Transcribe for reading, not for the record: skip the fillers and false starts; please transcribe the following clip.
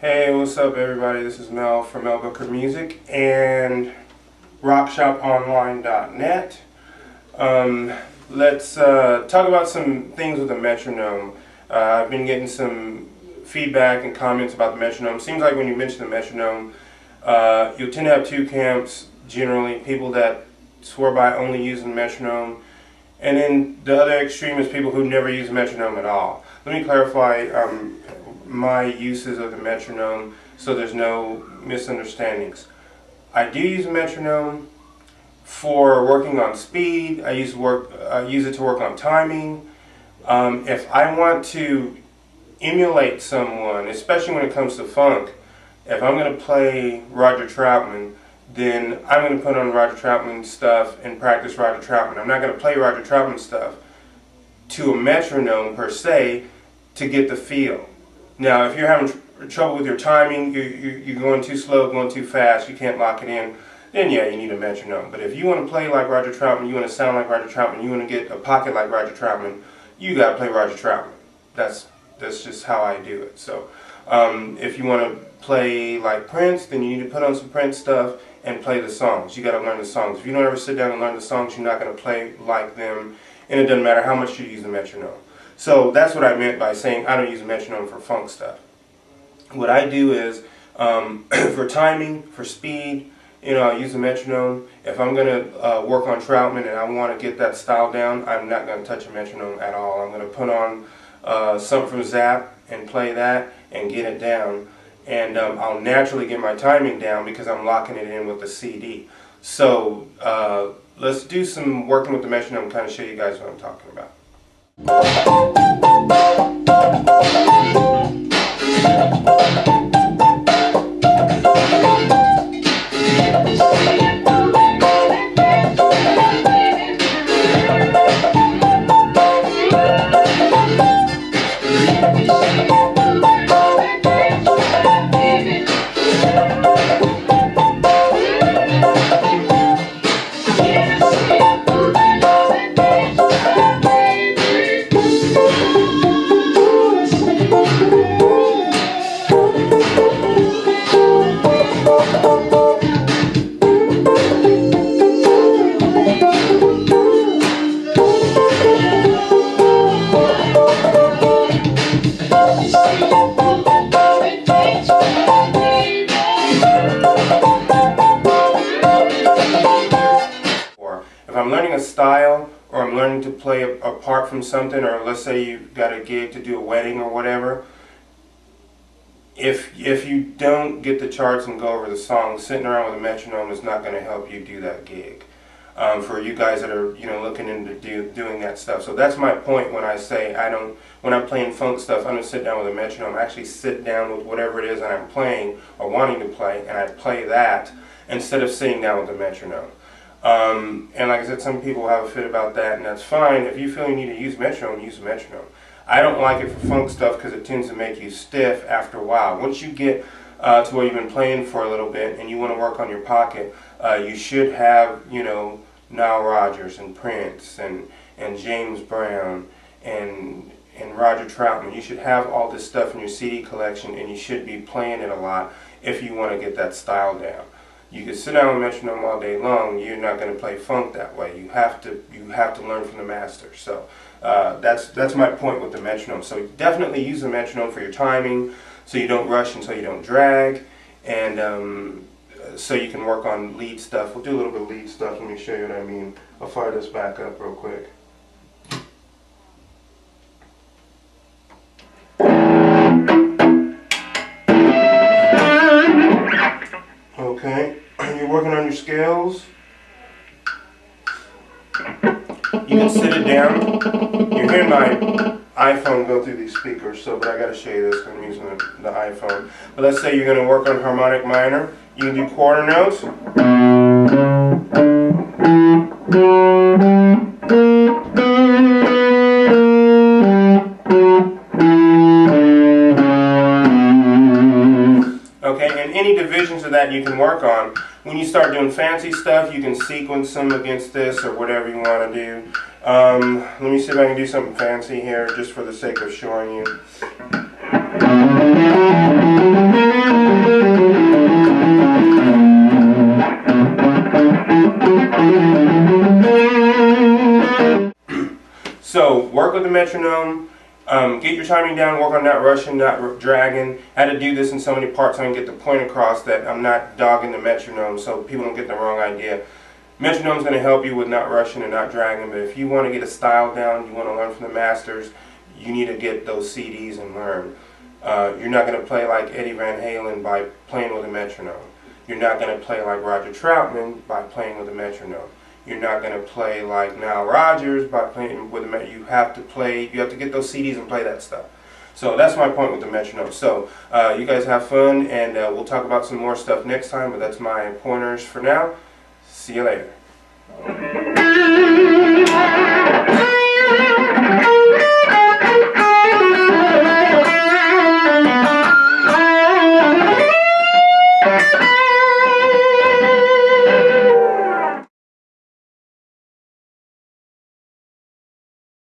Hey, what's up everybody? This is Mel from Mel Booker Music and rockshoponline.net. Let's talk about some things with the metronome. I've been getting some feedback and comments about the metronome. Seems like when you mention the metronome, you'll tend to have two camps generally, people that swear by only using the metronome, and then the other extreme is people who never use the metronome at all. Let me clarify my uses of the metronome so there's no misunderstandings. I do use a metronome for working on speed. I use it to work on timing. If I want to emulate someone, especially when it comes to funk, if I'm going to play Roger Troutman, then I'm going to put on Roger Troutman stuff and practice Roger Troutman. I'm not going to play Roger Troutman stuff to a metronome per se to get the feel. Now, if you're having trouble with your timing, you're going too slow, going too fast, you can't lock it in, then yeah, you need a metronome. But if you want to play like Roger Troutman, you want to sound like Roger Troutman, you want to get a pocket like Roger Troutman, you got to play Roger Troutman. That's just how I do it. So if you want to play like Prince, then you need to put on some Prince stuff and play the songs. You got to learn the songs. If you don't ever sit down and learn the songs, you're not going to play like them, and it doesn't matter how much you use the metronome. So that's what I meant by saying I don't use a metronome for funk stuff. What I do is, for timing, for speed, I use a metronome. If I'm going to work on Troutman and I want to get that style down, I'm not going to touch a metronome at all. I'm going to put on something from Zap and play that and get it down. And I'll naturally get my timing down because I'm locking it in with the CD. So let's do some working with the metronome and kind of show you guys what I'm talking about. If I'm learning a style, or I'm learning to play apart from something, or let's say you've got a gig to do a wedding or whatever, if you don't get the charts and go over the songs, sitting around with a metronome is not going to help you do that gig. For you guys that are looking into doing that stuff. So that's my point when I say when I'm playing funk stuff, I don't sit down with a metronome. I actually sit down with whatever it is that I'm playing or wanting to play, and I play that instead of sitting down with a metronome. And like I said, some people have a fit about that, and that's fine. If you feel you need to use metronome, use a metronome. I don't like it for funk stuff because it tends to make you stiff after a while. Once you get to where you've been playing for a little bit and you want to work on your pocket, you should have, Nile Rodgers and Prince and James Brown and Roger Troutman. You should have all this stuff in your CD collection, and you should be playing it a lot if you want to get that style down. You can sit down with metronome all day long. You're not going to play funk that way. You have to learn from the master. So that's my point with the metronome. So definitely use the metronome for your timing, so you don't rush and so you don't drag, and so you can work on lead stuff. We'll do a little bit of lead stuff. Let me show you what I mean. I'll fire this back up real quick. Okay, you're working on your scales. You can sit it down. You're hearing my iPhone go through these speakers, but I got to show you this because I'm using the iPhone. But let's say you're going to work on harmonic minor. You can do quarter notes. Okay, and any divisions of that you can work on. When you start doing fancy stuff, you can sequence them against this or whatever you want to do. Let me see if I can do something fancy here just for the sake of showing you. So work with the metronome. Get your timing down, work on not rushing, not dragging. I had to do this in so many parts so I can get the point across that I'm not dogging the metronome so people don't get the wrong idea. Metronome's going to help you with not rushing and not dragging, but if you want to get a style down, you want to learn from the masters, you need to get those CDs and learn. You're not going to play like Eddie Van Halen by playing with a metronome. You're not going to play like Roger Troutman by playing with a metronome. You're not going to play like Nile Rodgers by playing with a metronome. You have to get those CDs and play that stuff. So that's my point with the metronome. So you guys have fun, and we'll talk about some more stuff next time, but that's my pointers for now. See you later.